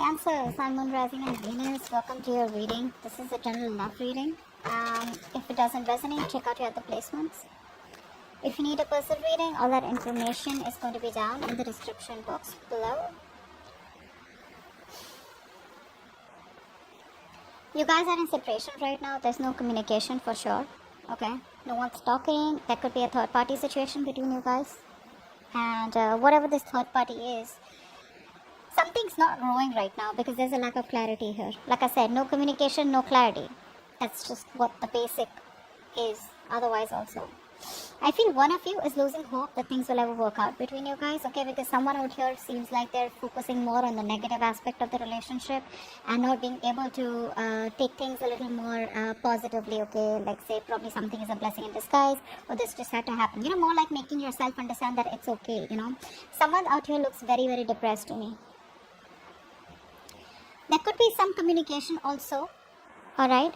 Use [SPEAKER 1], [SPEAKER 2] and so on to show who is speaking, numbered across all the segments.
[SPEAKER 1] Cancer, Sun, Moon, Rising and Venus, welcome to your reading. This is a general love reading. If it doesn't resonate, check out your other placements. If you need a personal reading, all that information is going to be down in the description box below. You guys are in separation right now. There's no communication for sure. Okay? No one's talking. There could be a third party situation between you guys. And whatever this third party is, something's not growing right now because there's a lack of clarity here. Like I said, no communication, no clarity. That's just what the basic is. Otherwise also, I feel one of you is losing hope that things will ever work out between you guys, okay? Because someone out here seems like they're focusing more on the negative aspect of the relationship and not being able to take things a little more positively, okay? Like say probably something is a blessing in disguise, or this just had to happen. You know, more like making yourself understand that it's okay, you know? Someone out here looks very, very depressed to me. There could be some communication also, alright,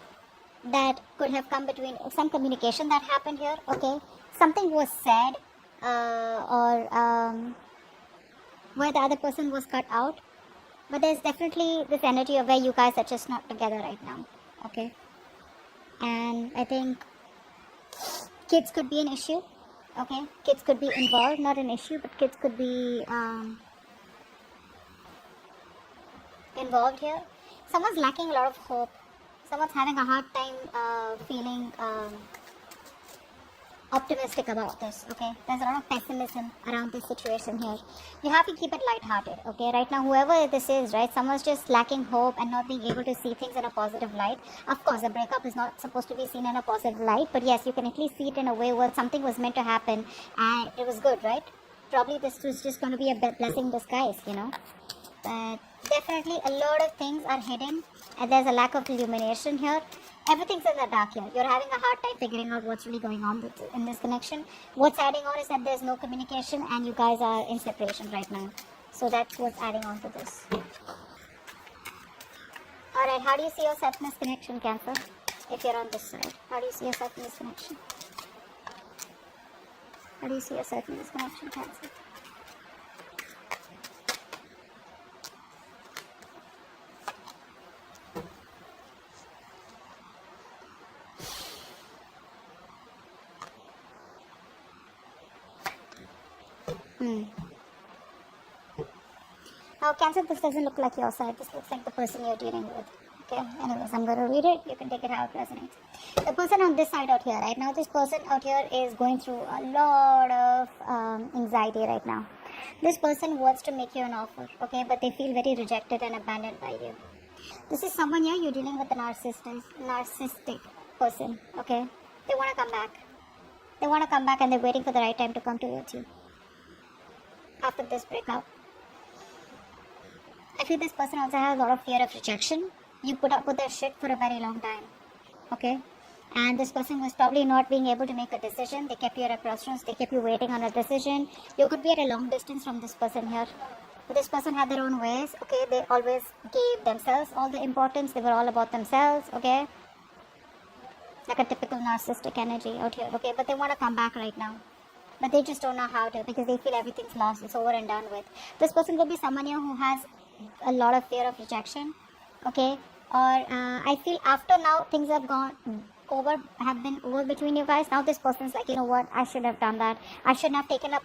[SPEAKER 1] that could have come between, some communication that happened here, okay? Something was said or where the other person was cut out. But there's definitely this energy of where you guys are just not together right now, okay? And I think kids could be an issue, okay? Kids could be involved, not an issue, but kids could be involved here. Someone's lacking a lot of hope. Someone's having a hard time feeling optimistic about this, okay? There's a lot of pessimism around this situation here. You have to keep it lighthearted, okay? Right now, whoever this is, right, someone's just lacking hope and not being able to see things in a positive light. Of course, a breakup is not supposed to be seen in a positive light, but yes, you can at least see it in a way where something was meant to happen and it was good, right? Probably this was just going to be a blessing in disguise, you know? But definitely a lot of things are hidden and there's a lack of illumination here. Everything's in the dark here. You're having a hard time figuring out what's really going on in this connection. What's adding on is that there's no communication and you guys are in separation right now. So that's what's adding on to this. Alright, how do you see yourself in this connection, Cancer? If you're on this side, how do you see yourself in this connection? How do you see yourself in this connection, Cancer? Now, Cancer, this doesn't look like your side. This looks like the person you're dealing with. Okay, anyways, I'm going to read it. You can take it how it resonates. The person on this side out here, right now, this person out here is going through a lot of anxiety right now. This person wants to make you an offer, okay, but they feel very rejected and abandoned by you. This is someone here, you're dealing with a narcissistic person, okay? They want to come back. They want to come back and they're waiting for the right time to come towards you after this breakup. I feel this person also has a lot of fear of rejection. You put up with their shit for a very long time, okay? And this person was probably not being able to make a decision. They kept you at a crossroads. They kept you waiting on a decision. You could be at a long distance from this person here. But this person had their own ways, okay? They always gave themselves all the importance. They were all about themselves, okay? Like a typical narcissistic energy out here, okay? But they want to come back right now. But they just don't know how to because they feel everything's lost. It's over and done with. This person could be someone here who has a lot of fear of rejection, okay? Or I feel after now things have been over between you guys. Now this person's like, you know what, I should have done that. I should have taken up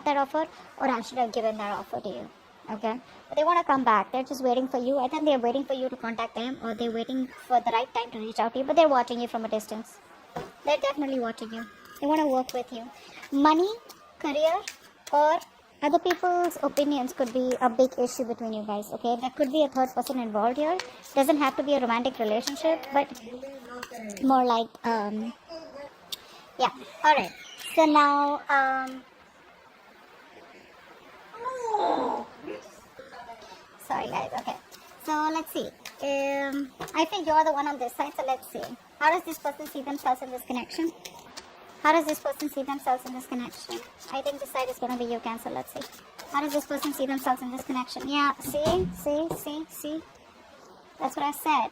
[SPEAKER 1] that offer, or I should have given that offer to you, okay? But they want to come back. They're just waiting for you. I think they're waiting for you to contact them, or they're waiting for the right time to reach out to you, but they're watching you from a distance. They're definitely watching you. They want to work with you. Money, career, or other people's opinions could be a big issue between you guys, okay? There could be a third person involved here. Doesn't have to be a romantic relationship, but more like, yeah. Alright. So now, sorry guys, okay. So let's see. I think you're the one on this side, so let's see. How does this person see themselves in this connection? How does this person see themselves in this connection? I think this side is going to be you, Cancer. Let's see. How does this person see themselves in this connection? Yeah, see? That's what I said.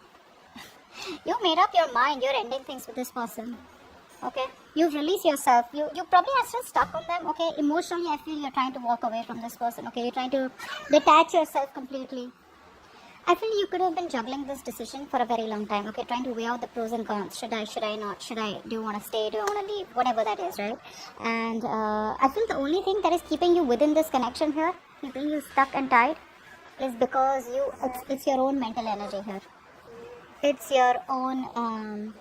[SPEAKER 1] You made up your mind. You're ending things with this person. Okay? You've released yourself. You probably are still stuck on them. Okay? Emotionally, I feel you're trying to walk away from this person. Okay? You're trying to detach yourself completely. I feel you could have been juggling this decision for a very long time, okay, trying to weigh out the pros and cons. Should I not? Do you want to stay? Do you want to leave? Whatever that is, right? And I feel the only thing that is keeping you within this connection here, keeping you stuck and tied, is because it's your own mental energy here. It's your own,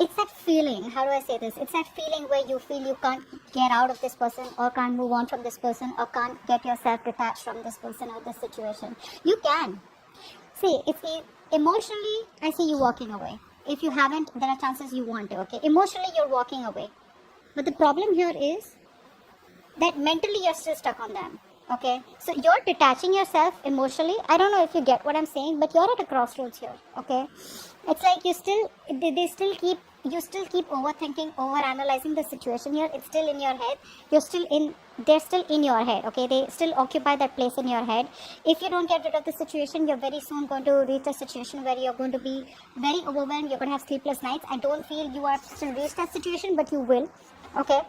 [SPEAKER 1] it's that feeling, how do I say this? It's that feeling where you feel you can't get out of this person, or can't move on from this person, or can't get yourself detached from this person or this situation. You can. See, emotionally, I see you walking away. If you haven't, there are chances you want to, okay? Emotionally, you're walking away. But the problem here is that mentally you're still stuck on them, okay? So you're detaching yourself emotionally. I don't know if you get what I'm saying, but you're at a crossroads here, okay? It's like you still keep overthinking, overanalyzing the situation here. It's still in your head. They're still in your head, okay? They still occupy that place in your head. If you don't get rid of the situation, you're very soon going to reach a situation where you're going to be very overwhelmed. You're going to have sleepless nights. I don't feel you are still reached that situation, but you will, okay?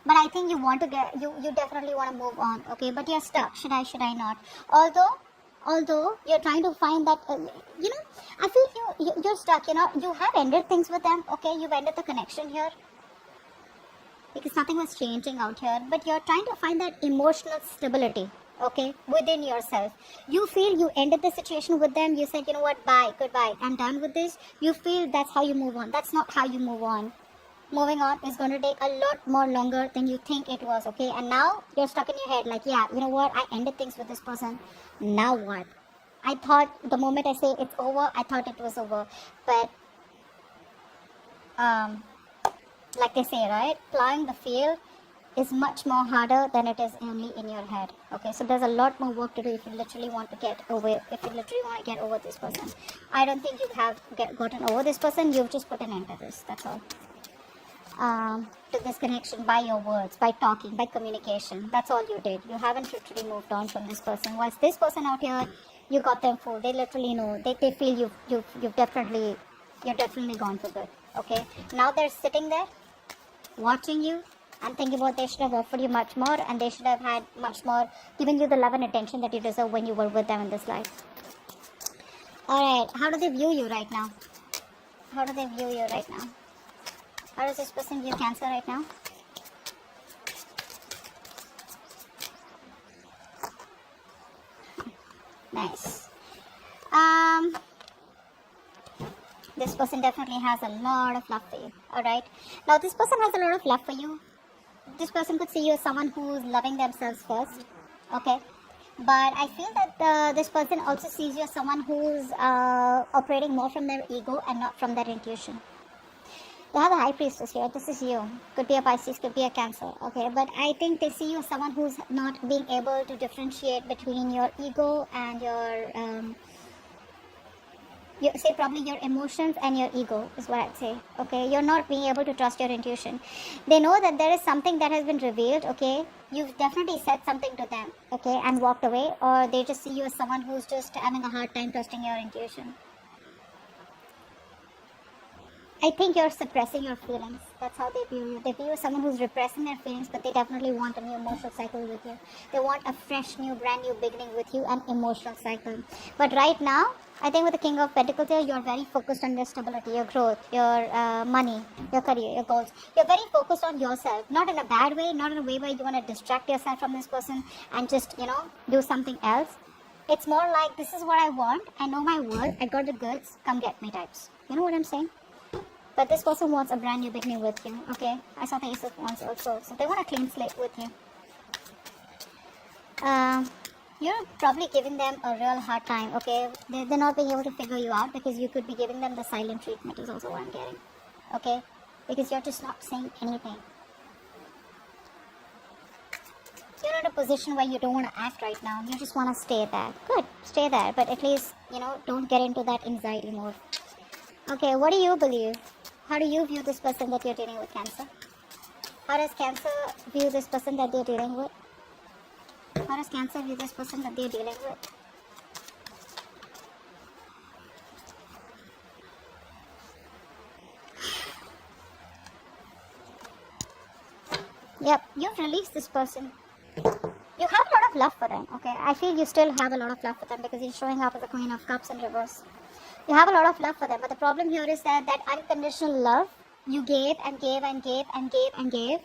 [SPEAKER 1] But I think you definitely want to move on, okay? But you're stuck. Should I not? Although you're trying to find that, I feel you're stuck, you have ended things with them, okay? You've ended the connection here because nothing was changing out here, but you're trying to find that emotional stability, okay, within yourself. You feel you ended the situation with them. You said, you know what, bye, goodbye, I'm done with this. You feel that's how you move on. That's not how you move on. Moving on is going to take a lot more longer than you think it was, okay? And now you're stuck in your head like, yeah, you know what, I ended things with this person. Now what? I thought the moment I say it's over, I thought it was over. But, like they say, right? Plowing the field is much more harder than it is only in your head, okay? So there's a lot more work to do if you literally want to get over this person. I don't think you have gotten over this person. You've just put an end to this. That's all. To this connection by your words, by talking, by communication. That's all you did. You haven't literally moved on from this person. Whilst this person out here, you got them fooled. They literally know. They feel you're definitely gone for good. Okay. Now they're sitting there, watching you, and thinking about they should have offered you much more, and they should have had much more, given you the love and attention that you deserve when you were with them in this life. All right. How do they view you right now? How do they view you right now? How does this person view Cancer right now? Nice. This person definitely has a lot of love for you. Alright. Now this person has a lot of love for you. This person could see you as someone who's loving themselves first. Okay. But I feel that this person also sees you as someone who's operating more from their ego and not from their intuition. They have a high priestess here. This is you. Could be a Pisces, could be a Cancer. Okay, but I think they see you as someone who's not being able to differentiate between your ego and probably your emotions and your ego is what I'd say. Okay, you're not being able to trust your intuition. They know that there is something that has been revealed. Okay, you've definitely said something to them. Okay, and walked away, or they just see you as someone who's just having a hard time trusting your intuition. I think you're suppressing your feelings. That's how they view you. They view you as someone who's repressing their feelings, but they definitely want a new emotional cycle with you. They want a fresh, new, brand new beginning with you, an emotional cycle. But right now, I think with the King of Pentacles here, you're very focused on your stability, your growth, your money, your career, your goals. You're very focused on yourself. Not in a bad way, not in a way where you want to distract yourself from this person and just, do something else. It's more like, this is what I want. I know my worth. I got the goods. Come get me types. You know what I'm saying? But this person wants a brand new beginning with you, okay? I saw the Ace of Wands also. So they want a clean slate with you. You're probably giving them a real hard time, okay? They're not being able to figure you out because you could be giving them the silent treatment is also what I'm getting, okay? Because you're just not saying anything. You're in a position where you don't want to act right now. You just want to stay there. Good, stay there. But at least, don't get into that anxiety mode. Okay, what do you believe? How do you view this person that you're dealing with, Cancer? How does Cancer view this person that they're dealing with? How does Cancer view this person that they're dealing with? Yep, you've released this person. You have a lot of love for them, okay? I feel you still have a lot of love for them because you're showing up as the Queen of Cups in reverse. You have a lot of love for them, but the problem here is that unconditional love you gave and gave and gave and gave and gave,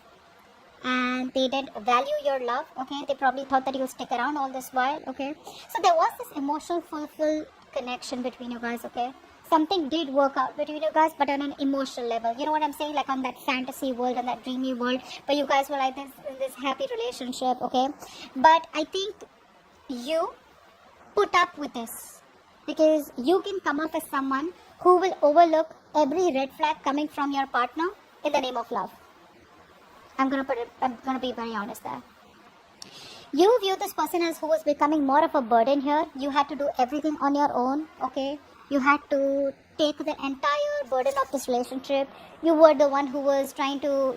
[SPEAKER 1] and they didn't value your love, okay? They probably thought that you'll stick around all this while, okay? So there was this emotional fulfilled connection between you guys, okay? Something did work out between you guys, but on an emotional level. You know what I'm saying? Like on that fantasy world and that dreamy world, but you guys were like this in this happy relationship, okay? But I think you put up with this because you can come off as someone who will overlook every red flag coming from your partner in the name of love. I'm gonna be very honest there. You view this person as who was becoming more of a burden here. You had to do everything on your own, okay? You had to take the entire burden of this relationship. You were the one who was trying to,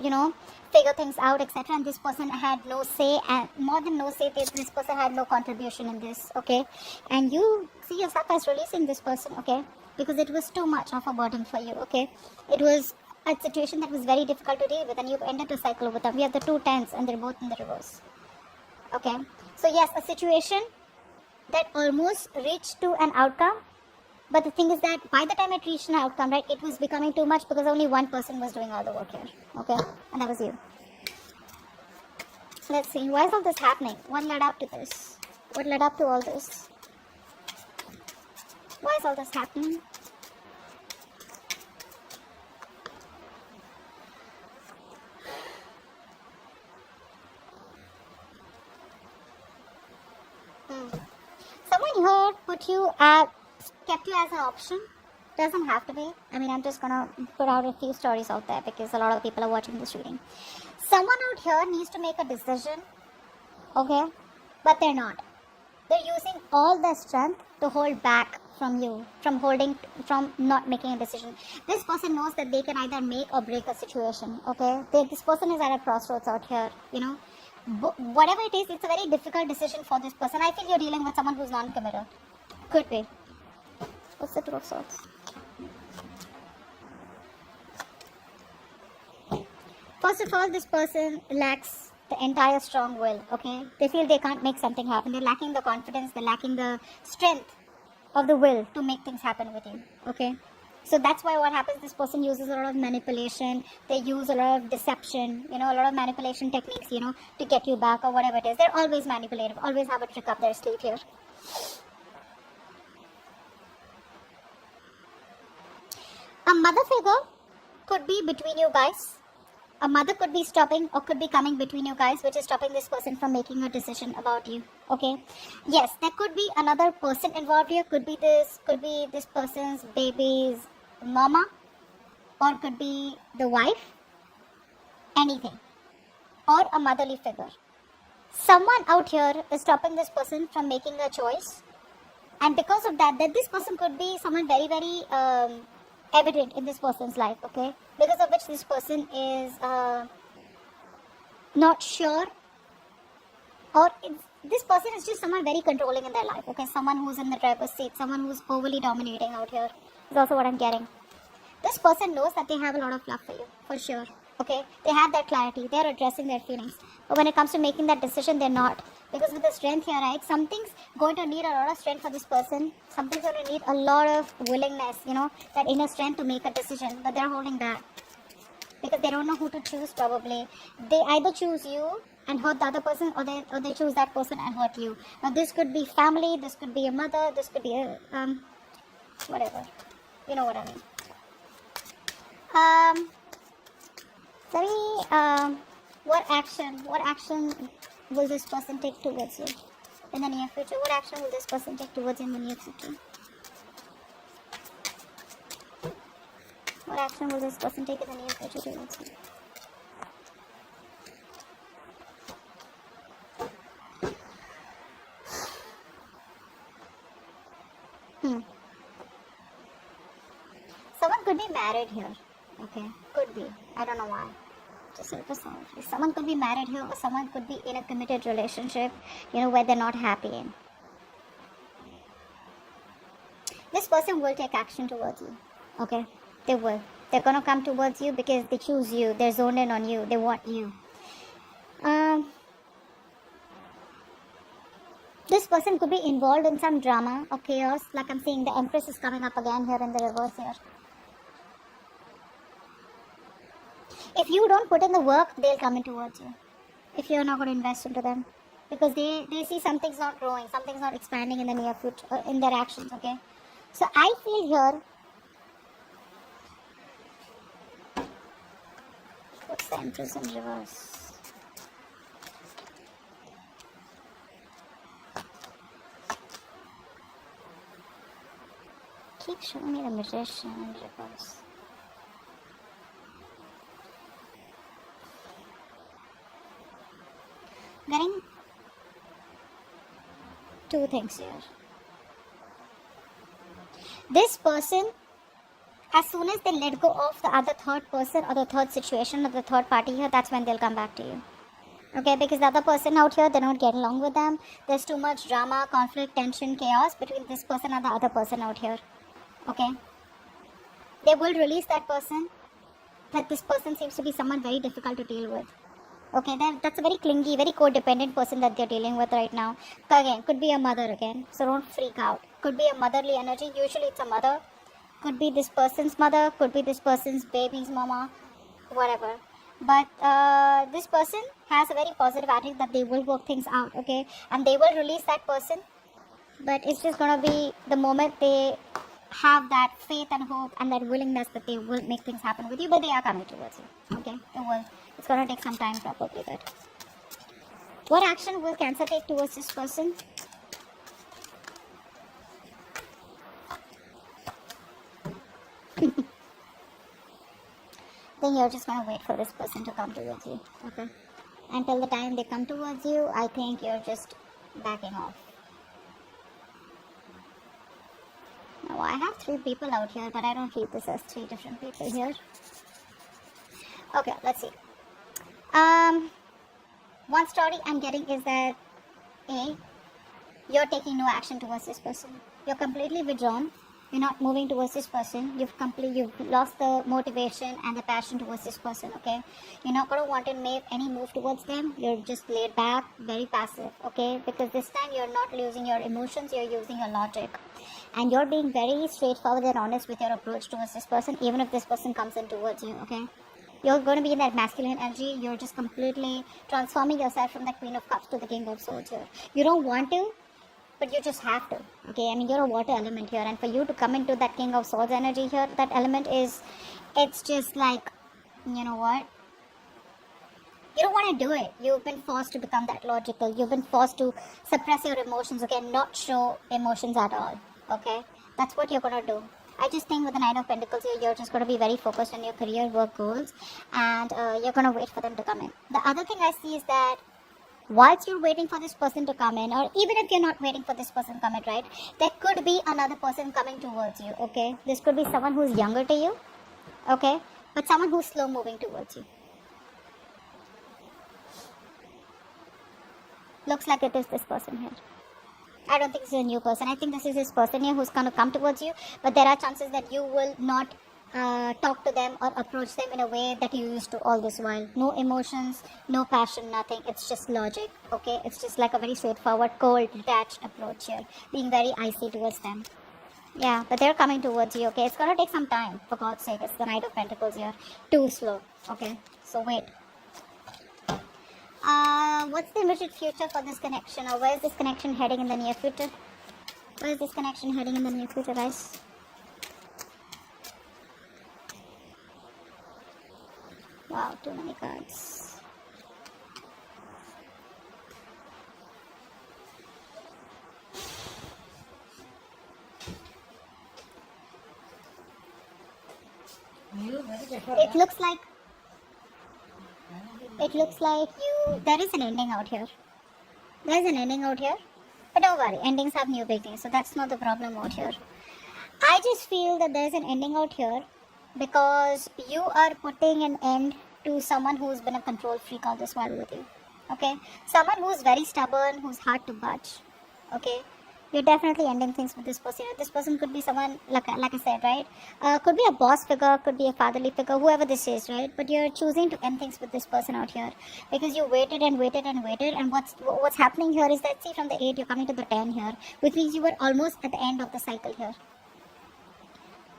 [SPEAKER 1] figure things out, etc. And this person had no say, and more than no say, this person had no contribution in this, okay? And you see yourself as releasing this person, okay? Because it was too much of a burden for you, okay? It was a situation that was very difficult to deal with, and you've ended the cycle with them. We have the 2 tens, and they're both in the reverse, okay? So yes, a situation that almost reached to an outcome. But the thing is that by the time it reached an outcome, right, it was becoming too much because only one person was doing all the work here, okay? And that was you. Let's see, why is all this happening? What led up to this? What led up to all this? Why is all this happening? Someone here kept you as an option. Doesn't have to be. I mean, I'm just gonna put out a few stories out there because a lot of people are watching this reading. Someone out here needs to make a decision, okay? But they're not. They're using all their strength to hold back from you, from not making a decision. This person knows that they can either make or break a situation, okay? This person is at a crossroads out here, Whatever it is, it's a very difficult decision for this person. I feel you're dealing with someone who's non-committed. Could be. What's the Two of Swords? First of all, this person lacks the entire strong will, okay? They feel they can't make something happen. They're lacking the confidence, they're lacking the strength of the will to make things happen with you, okay? So that's why what happens, this person uses a lot of manipulation, they use a lot of deception, a lot of manipulation techniques, to get you back or whatever it is. They're always manipulative, always have a trick up their sleeve here. A mother figure could be between you guys. A mother could be stopping or could be coming between you guys, which is stopping this person from making a decision about you, okay? Yes, there could be another person involved here. Could be this person's baby's mama, or could be the wife, anything, or a motherly figure. Someone out here is stopping this person from making a choice, and because of that this person could be someone very, very evident in this person's life, okay? Because of which this person is not sure, or this person is just someone very controlling in their life, okay? Someone who's in the driver's seat, someone who's overly dominating out here is also what I'm getting. This person knows that they have a lot of love for you, for sure, okay? They have that clarity, they're addressing their feelings, but when it comes to making that decision, they're not. Because with the strength here, right, something's going to need a lot of strength for this person. Something's going to need a lot of willingness, that inner strength to make a decision. But they're holding back because they don't know who to choose probably. They either choose you and hurt the other person, or they choose that person and hurt you. Now this could be family, this could be a mother, this could be a, whatever. You know what I mean. What action will this person take towards you in the near future? What action will this person take towards you in the near future? What action will this person take in the near future towards you? Someone could be married here, okay? Could be. I don't know why. Just someone could be married here, or someone could be in a committed relationship, where they're not happy in. This person will take action towards you, okay? They will. They're gonna come towards you because they choose you. They're zoned in on you. They want you. This person could be involved in some drama or chaos. Like I'm seeing the Empress is coming up again here in the reverse here. If you don't put in the work, they'll come in towards you. If you're not going to invest into them. Because they see something's not growing, something's not expanding in the near future, in their actions, okay? So I feel here, what's the Empress in reverse? Keep showing me the Magician in reverse. Getting two things here. This person, as soon as they let go of the other third person or the third situation or the third party here, that's when they'll come back to you. Okay, because the other person out here, they don't get along with them. There's too much drama, conflict, tension, chaos between this person and the other person out here. Okay, they will release that person, but this person seems to be someone very difficult to deal with. Okay, then that's a very clingy, very codependent person that they're dealing with right now. Again, could be a mother again, so don't freak out. Could be a motherly energy, usually it's a mother. Could be this person's mother, could be this person's baby's mama, whatever. But this person has a very positive attitude that they will work things out, okay? And they will release that person, but it's just gonna be the moment they have that faith and hope and that willingness that they will make things happen with you, but they are coming towards you, okay? It will. It's gonna take some time probably, but what action will Cancer take towards this person? Then you're just gonna wait for this person to come towards you, okay? Until the time they come towards you, I think you're just backing off. Now, I have 3 people out here, but I don't treat this as 3 different people here. Okay, let's see. One story I'm getting is that A, you're taking no action towards this person. You're completely withdrawn. You're not moving towards this person. You've lost the motivation and the passion towards this person, okay? You're not going to want to make any move towards them. You're just laid back, very passive, okay? Because this time you're not using your emotions, you're using your logic. And you're being very straightforward and honest with your approach towards this person, even if this person comes in towards you, okay? You're going to be in that masculine energy. You're just completely transforming yourself from the Queen of Cups to the King of Swords here. You don't want to, but you just have to, okay? I mean, you're a water element here, and for you to come into that King of Swords energy here, that element is, it's just like, you know what? You don't want to do it. You've been forced to become that logical. You've been forced to suppress your emotions, okay? Not show emotions at all, okay? That's what you're going to do. I just think with the 9 of Pentacles here, you're just going to be very focused on your career, work goals, and you're going to wait for them to come in. The other thing I see is that whilst you're waiting for this person to come in, or even if you're not waiting for this person to come in, right, there could be another person coming towards you, okay? This could be someone who's younger to you, okay? But someone who's slow moving towards you. Looks like it is this person here. I don't think this is a new person. I think this is this person here who's going to come towards you. But there are chances that you will not talk to them or approach them in a way that you used to all this while. No emotions, no passion, nothing. It's just logic, okay? It's just like a very straightforward, cold, detached approach here. Being very icy towards them. Yeah, but they're coming towards you, okay? It's going to take some time, for God's sake. It's the Knight of Pentacles here. Too slow, okay? So wait. What's the immediate future for this connection, or where is this connection heading in the near future? Where is this connection heading in the near future, guys? Wow, too many cards. It looks like there is an ending out here. There is an ending out here. But don't worry, endings have new beginnings, so that's not the problem out here. I just feel that there is an ending out here because you are putting an end to someone who's been a control freak all this while with you. Okay? Someone who's very stubborn, who's hard to budge. Okay? You're definitely ending things with this person. This person could be someone, like I said, right? Could be a boss figure, could be a fatherly figure, whoever this is, right? But you're choosing to end things with this person out here because you waited and waited and waited. And what's happening here is that, see, from the 8, you're coming to the 10 here, which means you were almost at the end of the cycle here.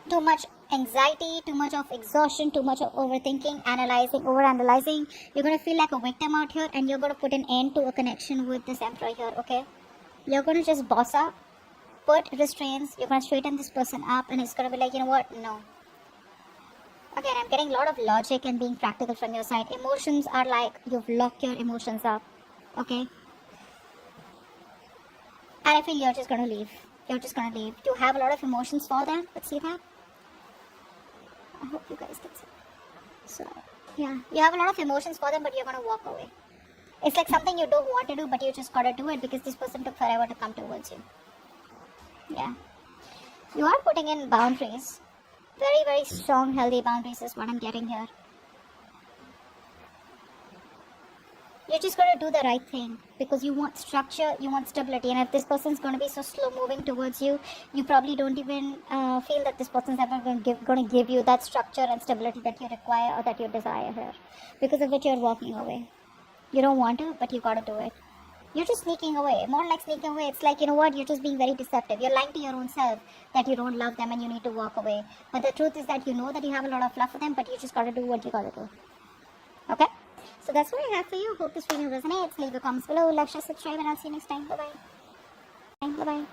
[SPEAKER 1] Too much anxiety, too much of exhaustion, too much of overthinking, analyzing, overanalyzing. You're going to feel like a victim out here, and you're going to put an end to a connection with this emperor here, okay? You're going to just boss up, put restraints, you're going to straighten this person up, and it's going to be like, you know what, no. Again, I'm getting a lot of logic and being practical from your side. Emotions are like, you've locked your emotions up, okay? And I feel you're just going to leave. You're just going to leave. You have a lot of emotions for them, but see that? I hope you guys can see. So, yeah, you have a lot of emotions for them, but you're going to walk away. It's like something you don't want to do, but you just gotta do it because this person took forever to come towards you. Yeah. You are putting in boundaries. Very, very strong, healthy boundaries is what I'm getting here. You're just gonna do the right thing because you want structure, you want stability. And if this person's gonna be so slow moving towards you, you probably don't even feel that this person's ever gonna give you that structure and stability that you require or that you desire here. Because of which you're walking away. You don't want to, but you gotta do it. You're just sneaking away. More like sneaking away. It's like, you know what, you're just being very deceptive. You're lying to your own self that you don't love them and you need to walk away. But the truth is that you know that you have a lot of love for them, but you just gotta do what you gotta do. Okay? So that's what I have for you. Hope this video resonates. Leave your comments below. Like, share, subscribe, and I'll see you next time. Bye-bye. Bye-bye.